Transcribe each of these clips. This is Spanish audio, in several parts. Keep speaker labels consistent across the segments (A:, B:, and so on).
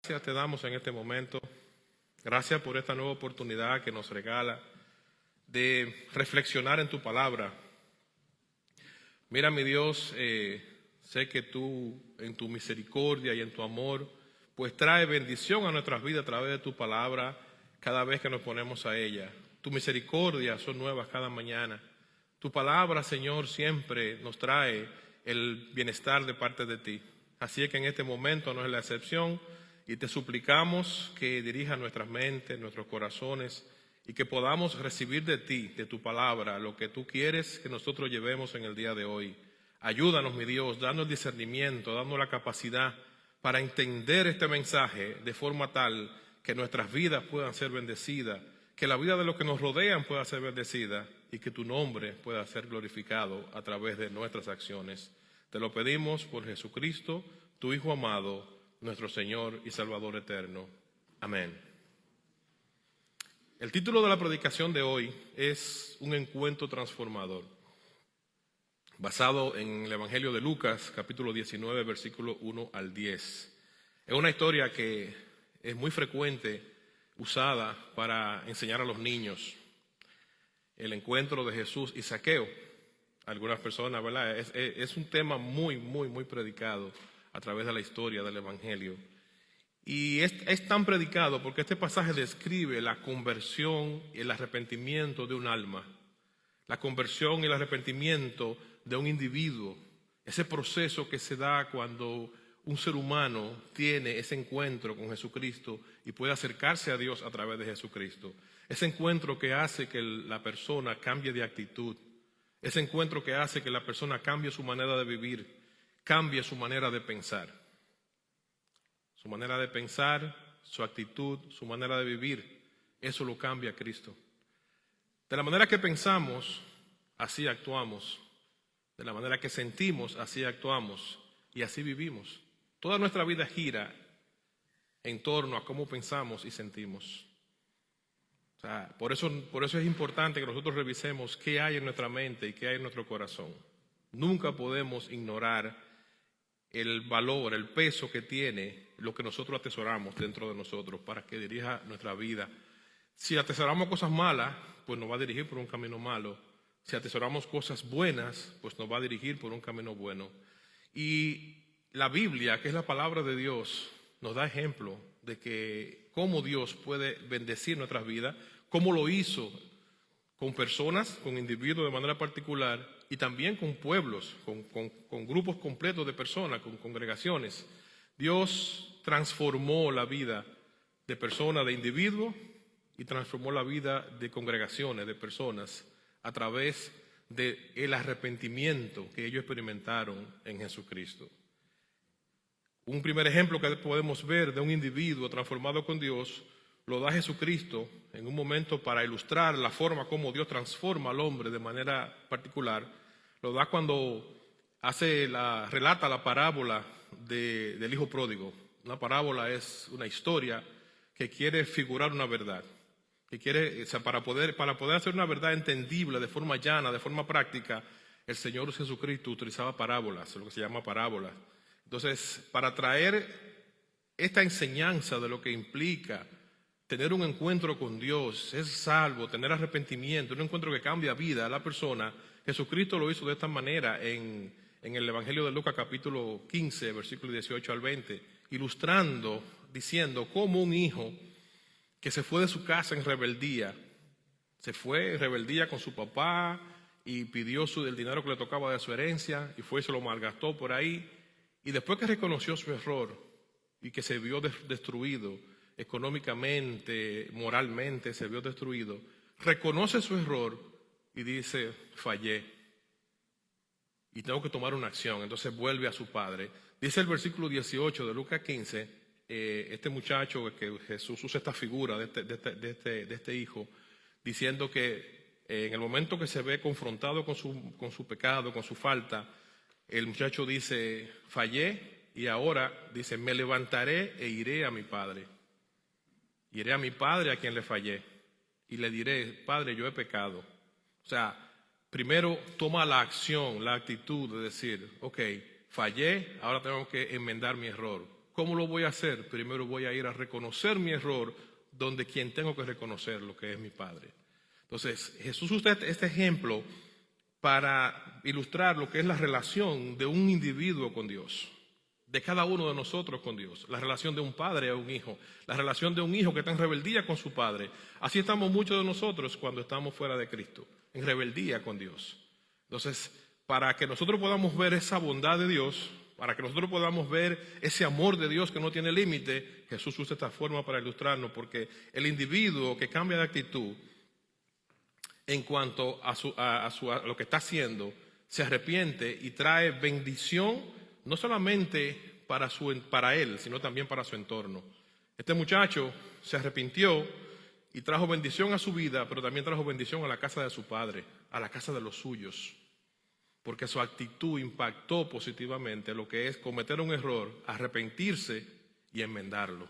A: Gracias te damos en este momento. Gracias por esta nueva oportunidad que nos regala de reflexionar en tu palabra. Mira, mi Dios, sé que tú en tu misericordia y en tu amor, pues trae bendición a nuestras vidas a través de tu palabra cada vez que nos ponemos a ella. Tu misericordia son nuevas cada mañana. Tu palabra, Señor, siempre nos trae el bienestar de parte de ti. Así es que en este momento no es la excepción y te suplicamos que dirija nuestras mentes, nuestros corazones y que podamos recibir de ti, de tu palabra, lo que tú quieres que nosotros llevemos en el día de hoy. Ayúdanos, mi Dios, dando el discernimiento, dando la capacidad para entender este mensaje de forma tal que nuestras vidas puedan ser bendecidas, que la vida de los que nos rodean pueda ser bendecida y que tu nombre pueda ser glorificado a través de nuestras acciones. Te lo pedimos por Jesucristo, tu Hijo amado, nuestro Señor y Salvador eterno. Amén. El título de la predicación de hoy es Un encuentro transformador, basado en el Evangelio de Lucas, capítulo 19, versículo 1 al 10. Es una historia que es muy frecuente usada para enseñar a los niños. El encuentro de Jesús y Zaqueo. Algunas personas, ¿verdad? Es un tema muy predicado a través de la historia del Evangelio. Y es tan predicado porque este pasaje describe la conversión y el arrepentimiento de un alma. La conversión y el arrepentimiento de un individuo. Ese proceso que se da cuando un ser humano tiene ese encuentro con Jesucristo y puede acercarse a Dios a través de Jesucristo. Ese encuentro que hace que la persona cambie de actitud. Ese encuentro que hace que la persona cambie su manera de vivir, cambie su manera de pensar. Su manera de pensar, su actitud, su manera de vivir, eso lo cambia Cristo. De la manera que pensamos, así actuamos. De la manera que sentimos, así actuamos y así vivimos. Toda nuestra vida gira en torno a cómo pensamos y sentimos. O sea, por eso es importante que nosotros revisemos qué hay en nuestra mente y qué hay en nuestro corazón. Nunca podemos ignorar el valor, el peso que tiene lo que nosotros atesoramos dentro de nosotros para que dirija nuestra vida. Si atesoramos cosas malas, pues nos va a dirigir por un camino malo. Si atesoramos cosas buenas, pues nos va a dirigir por un camino bueno. Y la Biblia, que es la palabra de Dios, nos da ejemplo de que cómo Dios puede bendecir nuestras vidas, cómo lo hizo con personas, con individuos de manera particular y también con pueblos, con grupos completos de personas, con congregaciones. Dios transformó la vida de personas, de individuos y transformó la vida de congregaciones, de personas a través del arrepentimiento que ellos experimentaron en Jesucristo. Un primer ejemplo que podemos ver de un individuo transformado con Dios lo da Jesucristo en un momento para ilustrar la forma como Dios transforma al hombre de manera particular. Lo da cuando relata la parábola del hijo pródigo. Una parábola es una historia que quiere figurar una verdad. Que quiere, o sea, para poder hacer una verdad entendible de forma llana, de forma práctica, el Señor Jesucristo utilizaba parábolas, lo que se llama parábolas. Entonces, para traer esta enseñanza de lo que implica tener un encuentro con Dios, ser salvo, tener arrepentimiento, un encuentro que cambia vida a la persona, Jesucristo lo hizo de esta manera en el Evangelio de Lucas capítulo 15, versículos 18 al 20, ilustrando, diciendo cómo un hijo que se fue de su casa en rebeldía, se fue en rebeldía con su papá y pidió el dinero que le tocaba de su herencia y fue y se lo malgastó por ahí. Y después que reconoció su error y que se vio destruido económicamente, moralmente, se vio destruido, reconoce su error y dice, fallé y tengo que tomar una acción. Entonces vuelve a su padre. Dice el versículo 18 de Lucas 15, este muchacho, que Jesús usa esta figura de este hijo, diciendo que en el momento que se ve confrontado con su pecado, con su falta, el muchacho dice, fallé, y ahora dice, me levantaré e iré a mi padre. Iré a mi padre a quien le fallé y le diré, Padre, yo he pecado. O sea, primero toma la acción, la actitud de decir, ok, fallé, ahora tengo que enmendar mi error. ¿Cómo lo voy a hacer? Primero voy a ir a reconocer mi error donde quien tengo que reconocer lo que es mi Padre. Entonces, Jesús usa este ejemplo para ilustrar lo que es la relación de un individuo con Dios, de cada uno de nosotros con Dios, la relación de un padre a un hijo, la relación de un hijo que está en rebeldía con su padre. Así estamos muchos de nosotros cuando estamos fuera de Cristo, en rebeldía con Dios. Entonces, para que nosotros podamos ver esa bondad de Dios, para que nosotros podamos ver ese amor de Dios que no tiene límite, Jesús usa esta forma para ilustrarnos, porque el individuo que cambia de actitud en cuanto a lo que está haciendo, se arrepiente y trae bendición, no solamente para él, sino también para su entorno. Este muchacho se arrepintió y trajo bendición a su vida, pero también trajo bendición a la casa de su padre, a la casa de los suyos, porque su actitud impactó positivamente lo que es cometer un error, arrepentirse y enmendarlo.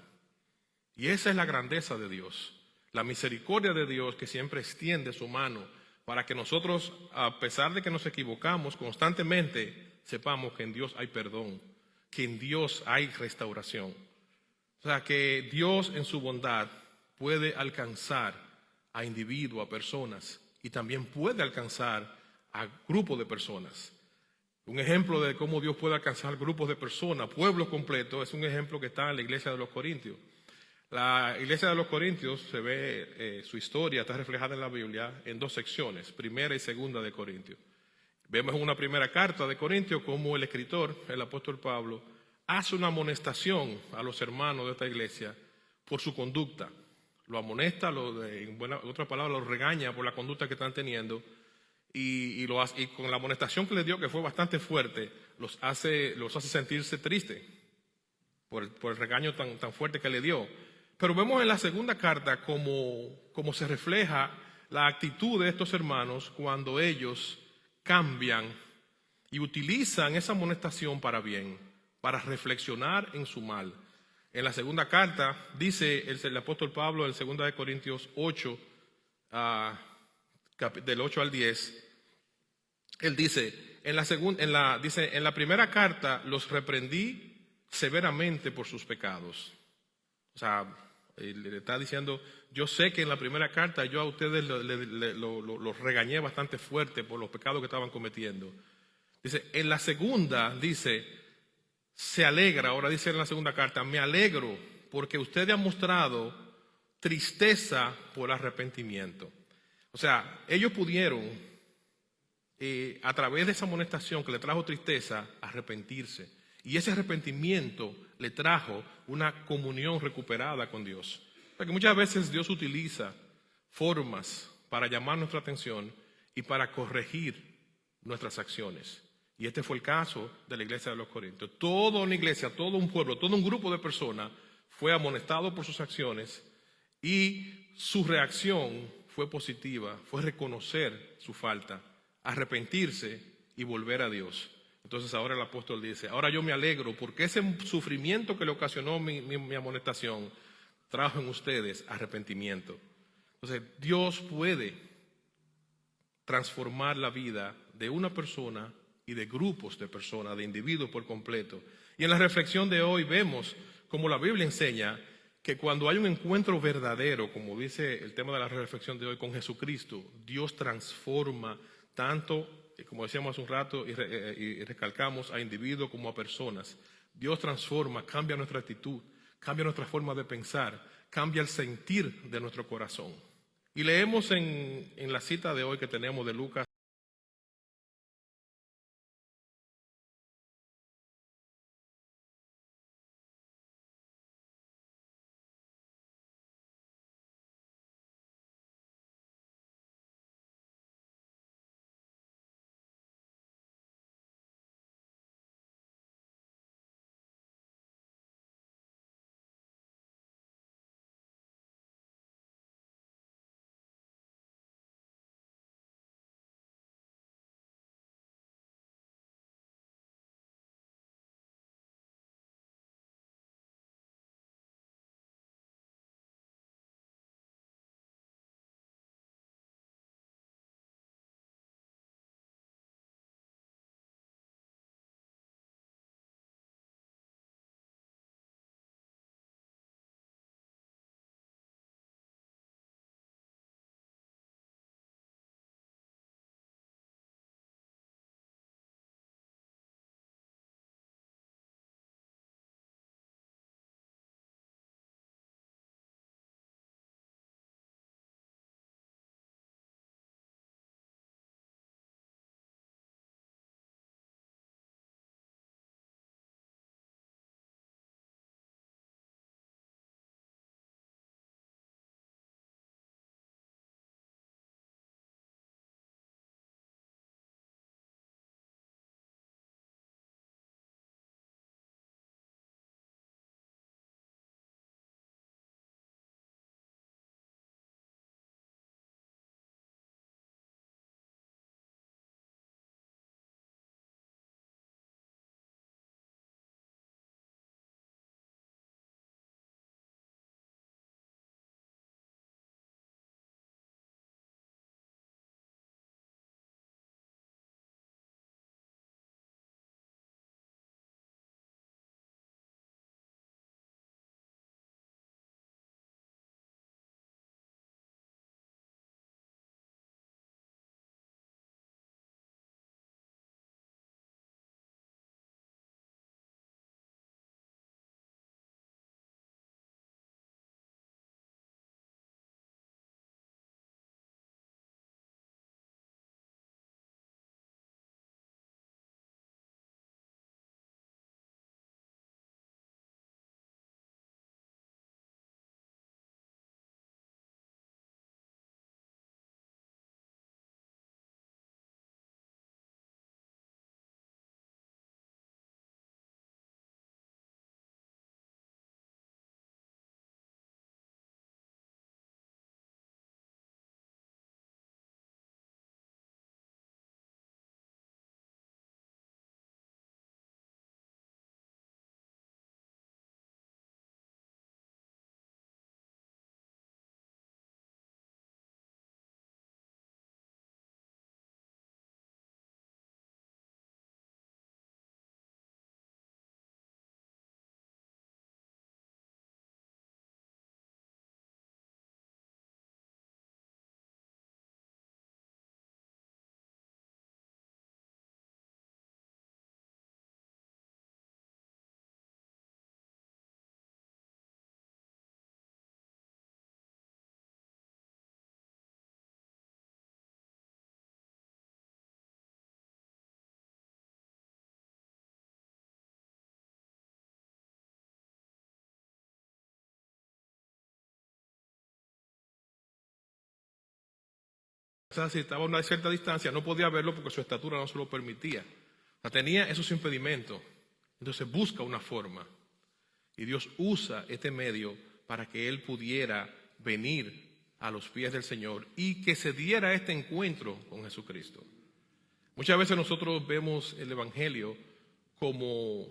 A: Y esa es la grandeza de Dios, la misericordia de Dios que siempre extiende su mano para que nosotros, a pesar de que nos equivocamos constantemente, sepamos que en Dios hay perdón, que en Dios hay restauración. O sea, que Dios en su bondad puede alcanzar a individuos, a personas, y también puede alcanzar a grupos de personas. Un ejemplo de cómo Dios puede alcanzar grupos de personas, pueblos completos, es un ejemplo que está en la iglesia de los Corintios. La iglesia de los Corintios se ve, su historia está reflejada en la Biblia en dos secciones, primera y segunda de Corintios. Vemos en una primera carta de Corintios cómo el escritor, el apóstol Pablo, hace una amonestación a los hermanos de esta iglesia por su conducta. Lo amonesta, en otras palabras, lo regaña por la conducta que están teniendo y con la amonestación que les dio, que fue bastante fuerte, los hace sentirse tristes por el regaño tan fuerte que le dio. Pero vemos en la segunda carta cómo se refleja la actitud de estos hermanos cuando ellos cambian y utilizan esa amonestación para bien, para reflexionar en su mal. En la segunda carta dice el apóstol Pablo en 2 Corintios 8, del 8 al 10, él dice, en la primera carta los reprendí severamente por sus pecados. O sea, le está diciendo, yo sé que en la primera carta yo a ustedes los regañé bastante fuerte por los pecados que estaban cometiendo. Dice, en la segunda, dice, se alegra, ahora dice en la segunda carta, me alegro porque ustedes han mostrado tristeza por arrepentimiento. O sea, ellos pudieron, a través de esa amonestación que le trajo tristeza, arrepentirse. Y ese arrepentimiento le trajo una comunión recuperada con Dios. Porque muchas veces Dios utiliza formas para llamar nuestra atención y para corregir nuestras acciones. Y este fue el caso de la iglesia de los Corintios. Toda una iglesia, todo un pueblo, todo un grupo de personas fue amonestado por sus acciones y su reacción fue positiva, fue reconocer su falta, arrepentirse y volver a Dios. Entonces ahora el apóstol dice, ahora yo me alegro porque ese sufrimiento que le ocasionó mi amonestación trajo en ustedes arrepentimiento. Entonces Dios puede transformar la vida de una persona y de grupos de personas, de individuos por completo. Y en la reflexión de hoy vemos como la Biblia enseña que cuando hay un encuentro verdadero, como dice el tema de la reflexión de hoy, con Jesucristo, Dios transforma tanto, como decíamos hace un rato y recalcamos, a individuos como a personas. Dios transforma, cambia nuestra actitud, cambia nuestra forma de pensar, cambia el sentir de nuestro corazón. Y leemos en la cita de hoy que tenemos de Lucas quizás si estaba a una cierta distancia no podía verlo porque su estatura no se lo permitía. O sea, tenía esos impedimentos. Entonces busca una forma. Y Dios usa este medio para que él pudiera venir a los pies del Señor y que se diera este encuentro con Jesucristo. Muchas veces nosotros vemos el Evangelio como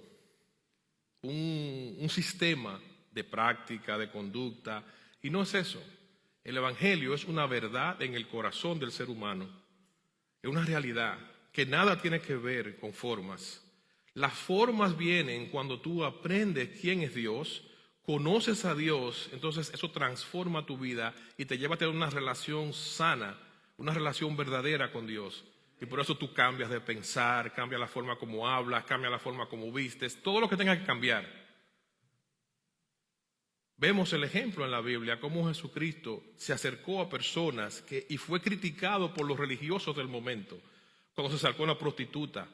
A: un sistema de práctica, de conducta, y no es eso. El Evangelio es una verdad en el corazón del ser humano, es una realidad que nada tiene que ver con formas. Las formas vienen cuando tú aprendes quién es Dios, conoces a Dios, entonces eso transforma tu vida y te lleva a tener una relación sana, una relación verdadera con Dios. Y por eso tú cambias de pensar, cambias la forma como hablas, cambias la forma como vistes, todo lo que tenga que cambiar. Vemos el ejemplo en la Biblia, cómo Jesucristo se acercó a personas y fue criticado por los religiosos del momento. Cuando se acercó a una prostituta,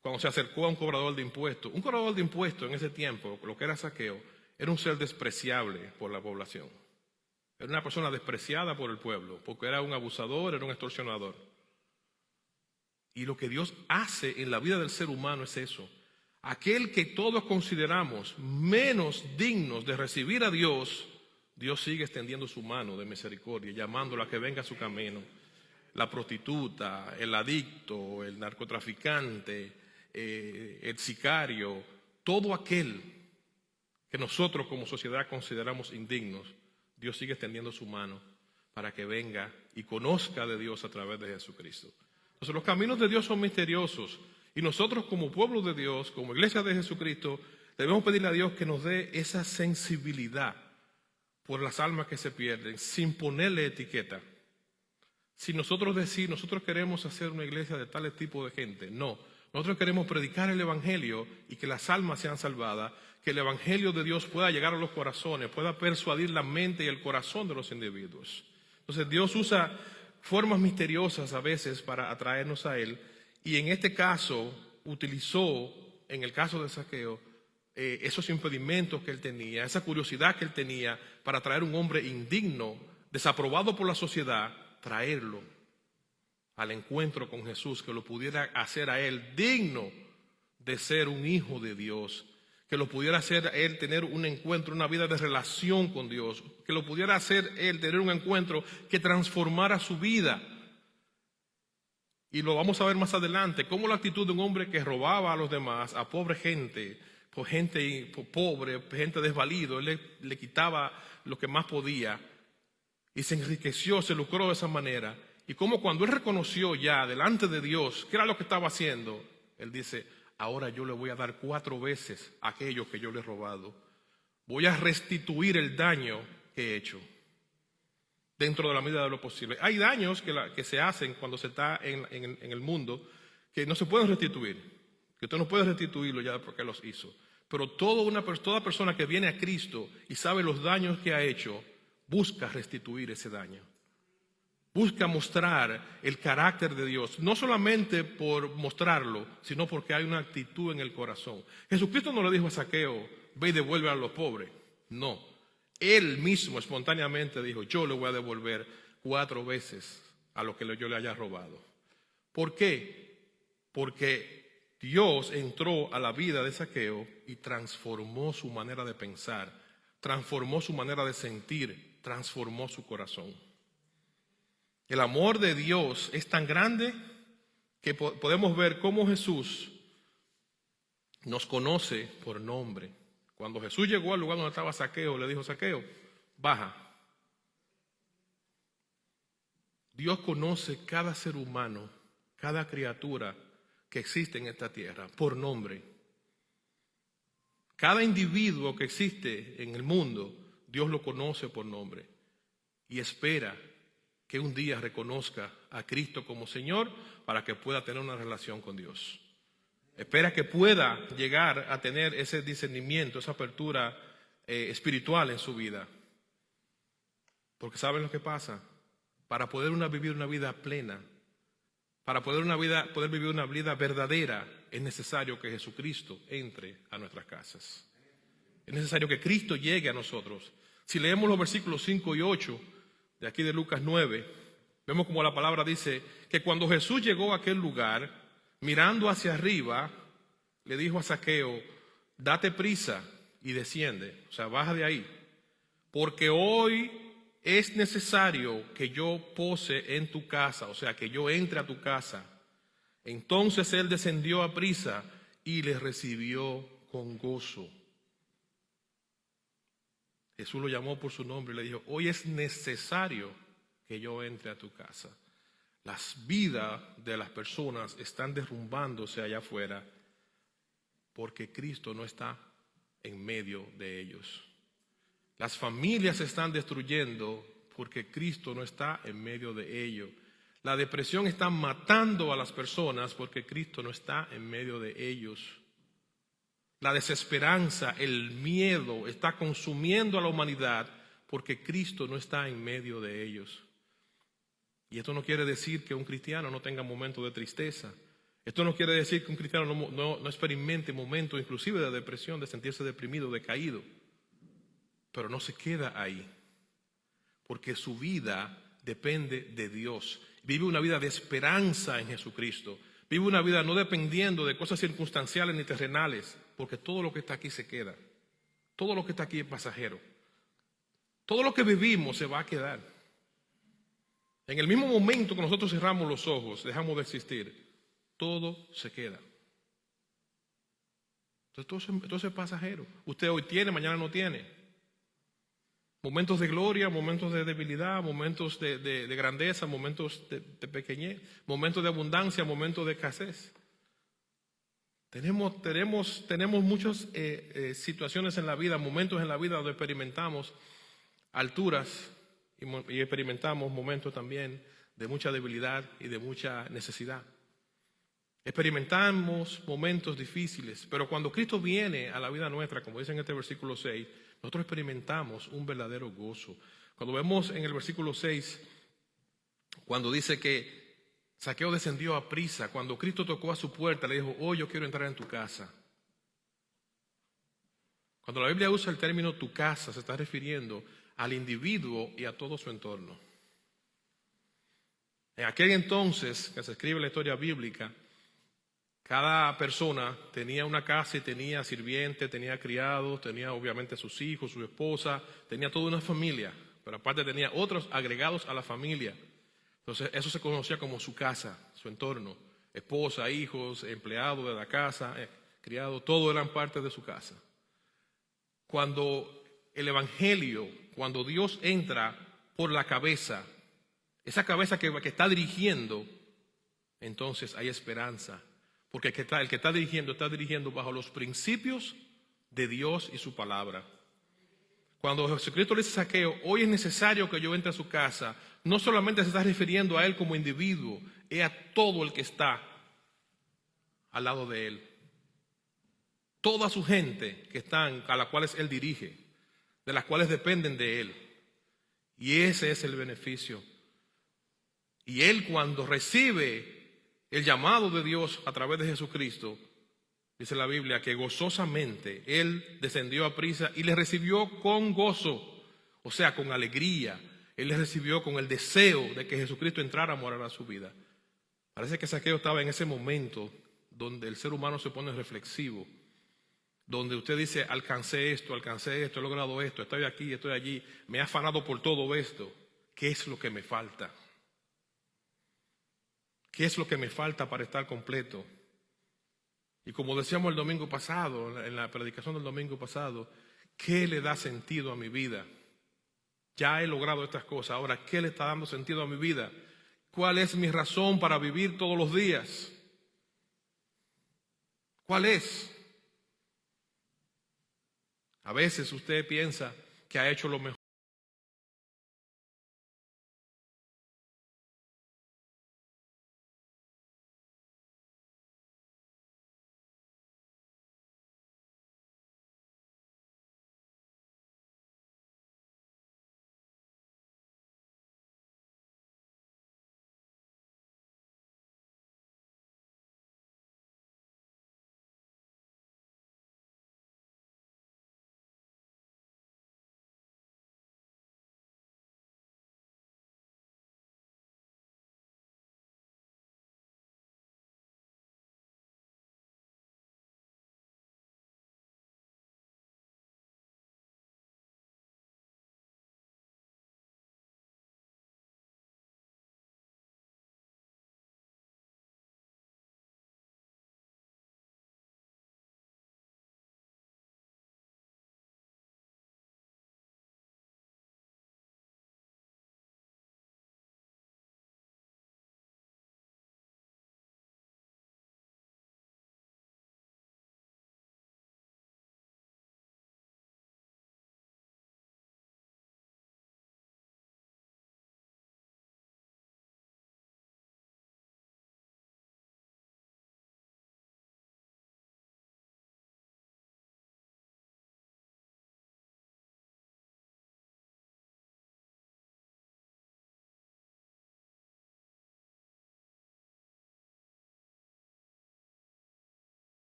A: cuando se acercó a un cobrador de impuestos. Un cobrador de impuestos en ese tiempo, lo que era Zaqueo, era un ser despreciable por la población. Era una persona despreciada por el pueblo, porque era un abusador, era un extorsionador. Y lo que Dios hace en la vida del ser humano es eso. Aquel que todos consideramos menos dignos de recibir a Dios, Dios sigue extendiendo su mano de misericordia, llamándolo a que venga a su camino. La prostituta, el adicto, el narcotraficante, el sicario, todo aquel que nosotros como sociedad consideramos indignos, Dios sigue extendiendo su mano para que venga y conozca de Dios a través de Jesucristo. Entonces los caminos de Dios son misteriosos y nosotros como pueblo de Dios, como iglesia de Jesucristo, debemos pedirle a Dios que nos dé esa sensibilidad por las almas que se pierden, sin ponerle etiqueta. Si nosotros queremos hacer una iglesia de tal tipo de gente, no. Nosotros queremos predicar el Evangelio y que las almas sean salvadas, que el Evangelio de Dios pueda llegar a los corazones, pueda persuadir la mente y el corazón de los individuos. Entonces Dios usa formas misteriosas a veces para atraernos a Él, y en este caso utilizó, en el caso de Zaqueo, esos impedimentos que él tenía, esa curiosidad que él tenía para atraer a un hombre indigno, desaprobado por la sociedad, traerlo al encuentro con Jesús, que lo pudiera hacer a él digno de ser un hijo de Dios, que lo pudiera hacer a él tener un encuentro, una vida de relación con Dios, que lo pudiera hacer él tener un encuentro que transformara su vida. Y lo vamos a ver más adelante, cómo la actitud de un hombre que robaba a los demás, a pobre gente, pobre, gente desvalido, él le quitaba lo que más podía y se enriqueció, se lucró de esa manera. Y como cuando él reconoció ya delante de Dios qué era lo que estaba haciendo, él dice: ahora yo le voy a dar 4 veces aquello que yo le he robado. Voy a restituir el daño que he hecho dentro de la medida de lo posible. Hay daños que se hacen cuando se está en el mundo que no se pueden restituir, que usted no puede restituirlo ya porque los hizo. Pero toda persona que viene a Cristo y sabe los daños que ha hecho, busca restituir ese daño. Busca mostrar el carácter de Dios, no solamente por mostrarlo, sino porque hay una actitud en el corazón. Jesucristo no le dijo a Zaqueo: ve y devuelve a los pobres. No, él mismo espontáneamente dijo: yo le voy a devolver 4 veces a lo que yo le haya robado. ¿Por qué? Porque Dios entró a la vida de Zaqueo y transformó su manera de pensar, transformó su manera de sentir, transformó su corazón. El amor de Dios es tan grande que podemos ver cómo Jesús nos conoce por nombre. Cuando Jesús llegó al lugar donde estaba Zaqueo, le dijo: Zaqueo, baja. Dios conoce cada ser humano, cada criatura que existe en esta tierra por nombre. Cada individuo que existe en el mundo, Dios lo conoce por nombre y espera que un día reconozca a Cristo como Señor para que pueda tener una relación con Dios. Espera que pueda llegar a tener ese discernimiento, esa apertura espiritual en su vida. Porque ¿saben lo que pasa? Para poder vivir una vida plena, para poder vivir una vida verdadera, es necesario que Jesucristo entre a nuestras casas. Es necesario que Cristo llegue a nosotros. Si leemos los versículos 5 y 8 de aquí de Lucas 9, Vemos como la palabra dice que cuando Jesús llegó a aquel lugar, mirando hacia arriba, le dijo a Zaqueo, date prisa y desciende, o sea, baja de ahí, porque hoy es necesario que yo pose en tu casa, o sea, que yo entre a tu casa. Entonces él descendió a prisa y le recibió con gozo. Jesús lo llamó por su nombre y le dijo, hoy es necesario que yo entre a tu casa. Las vidas de las personas están derrumbándose allá afuera porque Cristo no está en medio de ellos. Las familias se están destruyendo porque Cristo no está en medio de ellos. La depresión está matando a las personas porque Cristo no está en medio de ellos. La desesperanza, el miedo está consumiendo a la humanidad porque Cristo no está en medio de ellos. Y esto no quiere decir que un cristiano no tenga momentos de tristeza. Esto no quiere decir que un cristiano no experimente momentos inclusive de depresión, de sentirse deprimido, decaído. Pero no se queda ahí, porque su vida depende de Dios. Vive una vida de esperanza en Jesucristo. Vive una vida no dependiendo de cosas circunstanciales ni terrenales, porque todo lo que está aquí se queda. Todo lo que está aquí es pasajero. Todo lo que vivimos se va a quedar. En el mismo momento que nosotros cerramos los ojos, dejamos de existir, todo se queda. Entonces, todo es pasajero. Usted hoy tiene, mañana no tiene. Momentos de gloria, momentos de debilidad, momentos de grandeza, momentos de pequeñez, momentos de abundancia, momentos de escasez. Tenemos muchas situaciones en la vida, momentos en la vida donde experimentamos alturas y experimentamos momentos también de mucha debilidad y de mucha necesidad. Experimentamos momentos difíciles, pero cuando Cristo viene a la vida nuestra, como dice en este versículo 6, nosotros experimentamos un verdadero gozo. Cuando vemos en el versículo 6, cuando dice que Zaqueo descendió a prisa, cuando Cristo tocó a su puerta, le dijo, hoy yo quiero entrar en tu casa. Cuando la Biblia usa el término tu casa, se está refiriendo al individuo y a todo su entorno. En aquel entonces, que se escribe la historia bíblica, cada persona tenía una casa y tenía sirvientes, tenía criados, tenía obviamente sus hijos, su esposa, tenía toda una familia, pero aparte tenía otros agregados a la familia. Entonces eso se conocía como su casa, su entorno. Esposa, hijos, empleados de la casa, criados, todo eran parte de su casa. Cuando el evangelio, cuando Dios entra por la cabeza, esa cabeza que está dirigiendo, entonces hay esperanza. Porque el que está dirigiendo bajo los principios de Dios y su palabra. Cuando Jesucristo le dice a Zaqueo, hoy es necesario que yo entre a su casa, no solamente se está refiriendo a él como individuo, es a todo el que está al lado de él. Toda su gente que están, a las cuales él dirige, de las cuales dependen de él. Y ese es el beneficio. Y él cuando recibe el llamado de Dios a través de Jesucristo, dice la Biblia que gozosamente él descendió a prisa y le recibió con gozo, o sea, con alegría. Él le recibió con el deseo de que Jesucristo entrara a morar a su vida. Parece que Zaqueo estaba en ese momento donde el ser humano se pone reflexivo, donde usted dice, alcancé esto, he logrado esto, estoy aquí, estoy allí, me he afanado por todo esto. ¿Qué es lo que me falta? ¿Qué es lo que me falta para estar completo? Y como decíamos el domingo pasado, en la predicación del domingo pasado, ¿qué le da sentido a mi vida? Ya he logrado estas cosas, ahora, ¿qué le está dando sentido a mi vida? ¿Cuál es mi razón para vivir todos los días? ¿Cuál es? A veces usted piensa que ha hecho lo mejor.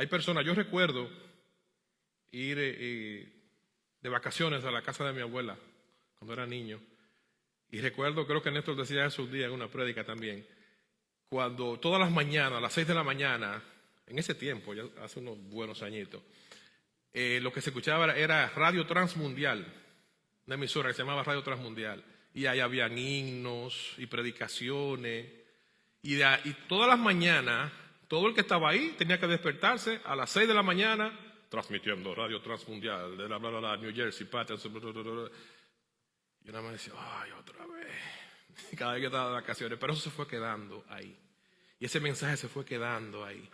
A: Hay personas, yo recuerdo ir de vacaciones a la casa de mi abuela cuando era niño. Y recuerdo, creo que Néstor decía eso un día en una prédica también, cuando todas las mañanas, a las 6 de la mañana, en ese tiempo, ya hace unos buenos añitos, lo que se escuchaba era Radio Transmundial, una emisora que se llamaba Radio Transmundial. Y ahí habían himnos y predicaciones. Y todas las mañanas, todo el que estaba ahí tenía que despertarse a las 6 de la mañana, transmitiendo Radio Transmundial de la New Jersey, Patterson, y una vez decía, ay, otra vez. Cada vez que estaba de vacaciones. Pero eso se fue quedando ahí. Y ese mensaje se fue quedando ahí.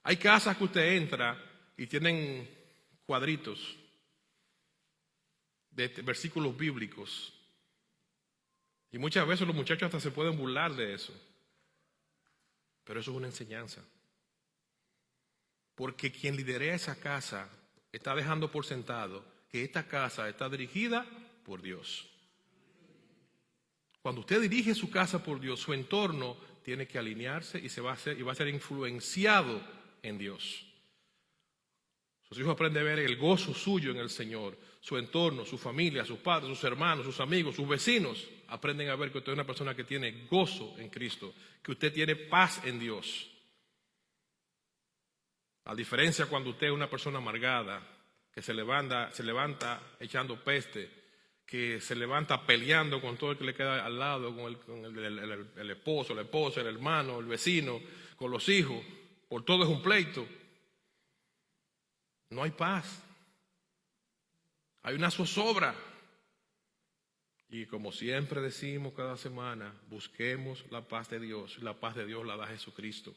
A: Hay casas que usted entra y tienen cuadritos de versículos bíblicos. Y muchas veces los muchachos hasta se pueden burlar de eso. Pero eso es una enseñanza. Porque quien lidera esa casa está dejando por sentado que esta casa está dirigida por Dios. Cuando usted dirige su casa por Dios, su entorno tiene que alinearse y va a ser influenciado en Dios. Sus hijos aprenden a ver el gozo suyo en el Señor. Su entorno, su familia, sus padres, sus hermanos, sus amigos, sus vecinos aprenden a ver que usted es una persona que tiene gozo en Cristo, que usted tiene paz en Dios. A diferencia cuando usted es una persona amargada, que se levanta echando peste, que se levanta peleando con todo el que le queda al lado, con el esposo, la esposa, el hermano, el vecino, con los hijos, por todo es un pleito. No hay paz. Hay una zozobra. Y como siempre decimos cada semana, busquemos la paz de Dios. La paz de Dios la da Jesucristo.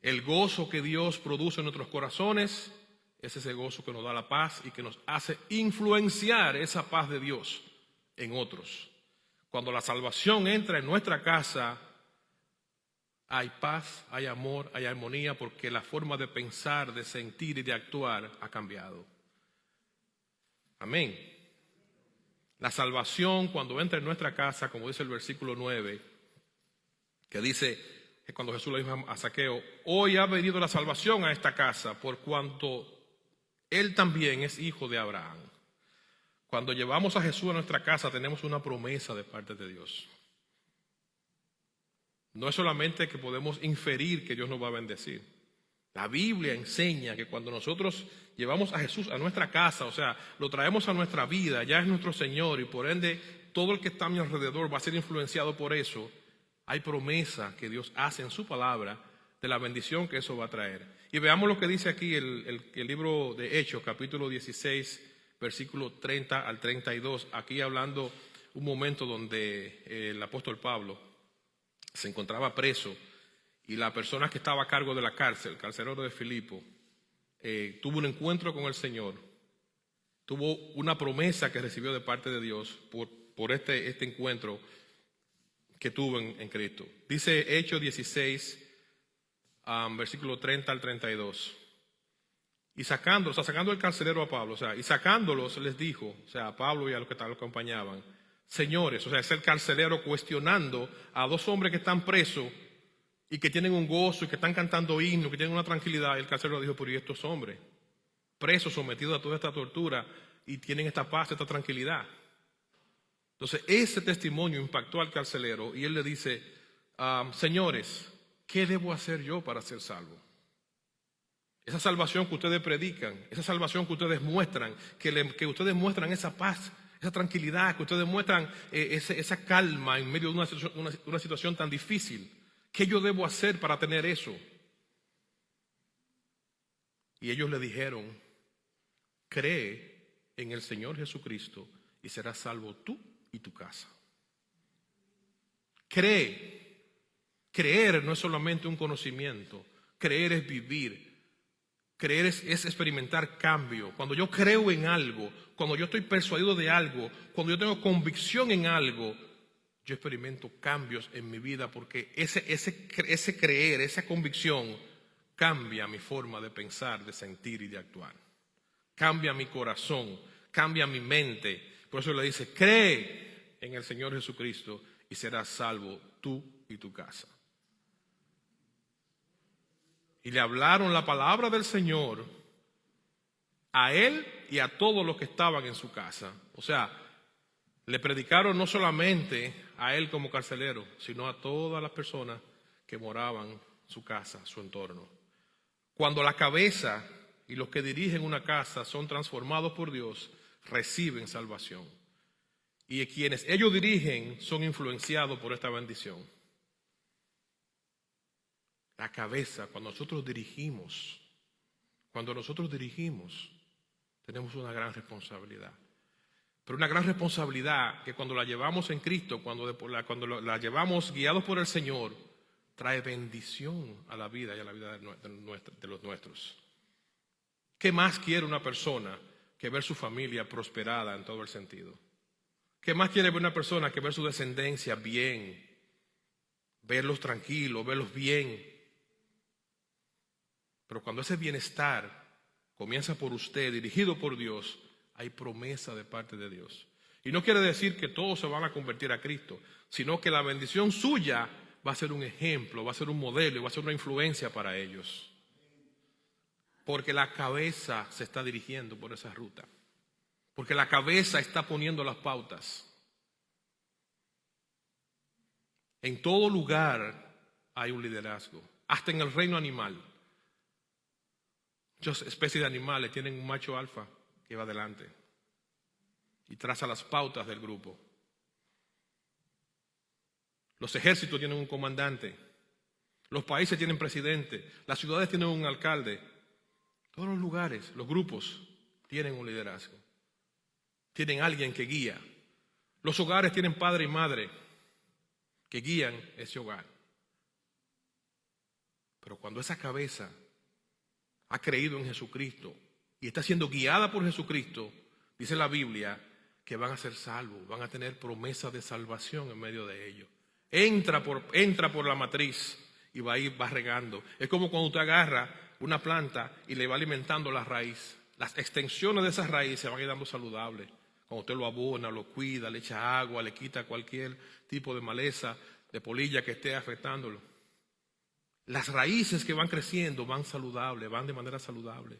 A: El gozo que Dios produce en nuestros corazones es ese gozo que nos da la paz y que nos hace influenciar esa paz de Dios en otros. Cuando la salvación entra en nuestra casa, hay paz, hay amor, hay armonía, porque la forma de pensar, de sentir y de actuar ha cambiado. Amén. La salvación cuando entra en nuestra casa, como dice el versículo 9, que dice que cuando Jesús le dijo a Zaqueo, hoy ha venido la salvación a esta casa, por cuanto él también es hijo de Abraham. Cuando llevamos a Jesús a nuestra casa, tenemos una promesa de parte de Dios. No es solamente que podemos inferir que Dios nos va a bendecir. La Biblia enseña que cuando nosotros llevamos a Jesús a nuestra casa, o sea, lo traemos a nuestra vida, ya es nuestro Señor y por ende todo el que está a mi alrededor va a ser influenciado por eso. Hay promesa que Dios hace en su palabra de la bendición que eso va a traer. Y veamos lo que dice aquí el libro de Hechos, capítulo 16, versículo 30 al 32. Aquí hablando un momento donde el apóstol Pablo se encontraba preso y la persona que estaba a cargo de la cárcel, el carcelero de Filipo, tuvo un encuentro con el Señor, tuvo una promesa que recibió de parte de Dios por este encuentro que tuvo en Cristo. Dice Hechos 16, versículo 30 al 32. Y sacando el carcelero a Pablo, y sacándolos les dijo, a Pablo y a los que lo acompañaban, señores, es el carcelero cuestionando a dos hombres que están presos y que tienen un gozo y que están cantando himnos, que tienen una tranquilidad. Y el carcelero dijo, pero ¿y estos hombres? Presos, sometidos a toda esta tortura y tienen esta paz, esta tranquilidad. Entonces ese testimonio impactó al carcelero y él le dice, señores, ¿qué debo hacer yo para ser salvo? Esa salvación que ustedes predican, esa salvación que ustedes muestran, que ustedes muestran esa paz, esa tranquilidad, que ustedes muestran esa calma en medio de una situación tan difícil. ¿Qué yo debo hacer para tener eso? Y ellos le dijeron, cree en el Señor Jesucristo y serás salvo tú y tu casa. Creer no es solamente un conocimiento, creer es vivir. Creer es experimentar cambio. Cuando yo creo en algo, cuando yo estoy persuadido de algo, cuando yo tengo convicción en algo, yo experimento cambios en mi vida porque ese creer, esa convicción cambia mi forma de pensar, de sentir y de actuar. Cambia mi corazón, cambia mi mente. Por eso le dice, cree en el Señor Jesucristo y serás salvo tú y tu casa. y le hablaron la palabra del Señor a él y a todos los que estaban en su casa. O sea, le predicaron no solamente a él como carcelero, sino a todas las personas que moraban en su casa, su entorno. Cuando la cabeza y los que dirigen una casa son transformados por Dios, reciben salvación. Y quienes ellos dirigen son influenciados por esta bendición. La cabeza, cuando nosotros dirigimos, tenemos una gran responsabilidad. Pero una gran responsabilidad que cuando la llevamos en Cristo, cuando la llevamos guiados por el Señor, trae bendición a la vida y a la vida de los nuestros. ¿Qué más quiere una persona que ver su familia prosperada en todo el sentido? ¿Qué más quiere ver una persona que ver su descendencia bien? Verlos tranquilos, verlos bien. Pero cuando ese bienestar comienza por usted, dirigido por Dios, hay promesa de parte de Dios. Y no quiere decir que todos se van a convertir a Cristo, sino que la bendición suya va a ser un ejemplo, va a ser un modelo y va a ser una influencia para ellos. Porque la cabeza se está dirigiendo por esa ruta. Porque la cabeza está poniendo las pautas. En todo lugar hay un liderazgo, hasta en el reino animal. Muchas especies de animales tienen un macho alfa que va adelante y traza las pautas del grupo. Los ejércitos tienen un comandante, los países tienen presidente, las ciudades tienen un alcalde. Todos los lugares, los grupos tienen un liderazgo, tienen alguien que guía. Los hogares tienen padre y madre que guían ese hogar. Pero cuando esa cabeza ha creído en Jesucristo y está siendo guiada por Jesucristo, dice la Biblia que van a ser salvos, van a tener promesa de salvación en medio de ellos. Entra por la matriz y va a ir regando. Es como cuando usted agarra una planta y le va alimentando la raíz. Las extensiones de esa raíz se van a ir dando saludables. Cuando usted lo abona, lo cuida, le echa agua, le quita cualquier tipo de maleza, de polilla que esté afectándolo. Las raíces que van creciendo van saludables, van de manera saludable,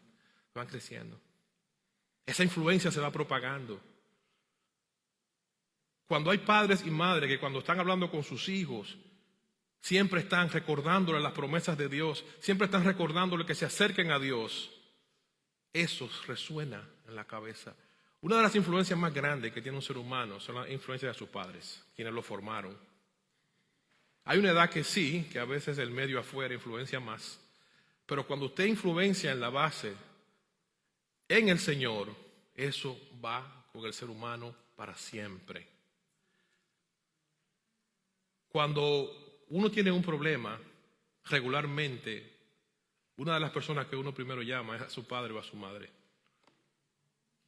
A: van creciendo. Esa influencia se va propagando. Cuando hay padres y madres que cuando están hablando con sus hijos, siempre están recordándole las promesas de Dios, siempre están recordándole que se acerquen a Dios, eso resuena en la cabeza. Una de las influencias más grandes que tiene un ser humano son las influencias de sus padres, quienes lo formaron. Hay una edad que sí, que a veces el medio afuera influencia más, pero cuando usted influencia en la base, en el Señor, eso va con el ser humano para siempre. Cuando uno tiene un problema, regularmente, una de las personas que uno primero llama es a su padre o a su madre.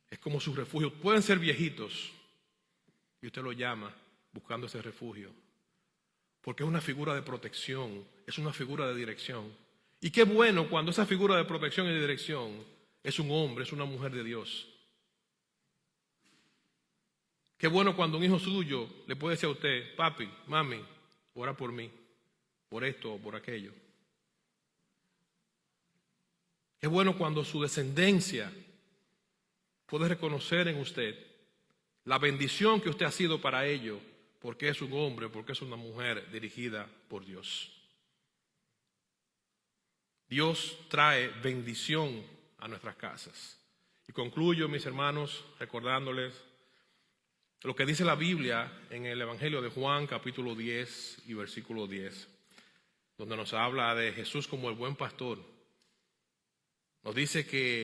A: Es como su refugio. Pueden ser viejitos y usted lo llama buscando ese refugio. Porque es una figura de protección, es una figura de dirección. Y qué bueno cuando esa figura de protección y de dirección es un hombre, es una mujer de Dios. Qué bueno cuando un hijo suyo le puede decir a usted: papi, mami, ora por mí, por esto o por aquello. Qué bueno cuando su descendencia puede reconocer en usted la bendición que usted ha sido para ellos, porque es un hombre, porque es una mujer dirigida por Dios. Dios trae bendición a nuestras casas. Y concluyo, mis hermanos, recordándoles lo que dice la Biblia en el Evangelio de Juan, capítulo 10 y versículo 10, donde nos habla de Jesús como el buen pastor. Nos dice que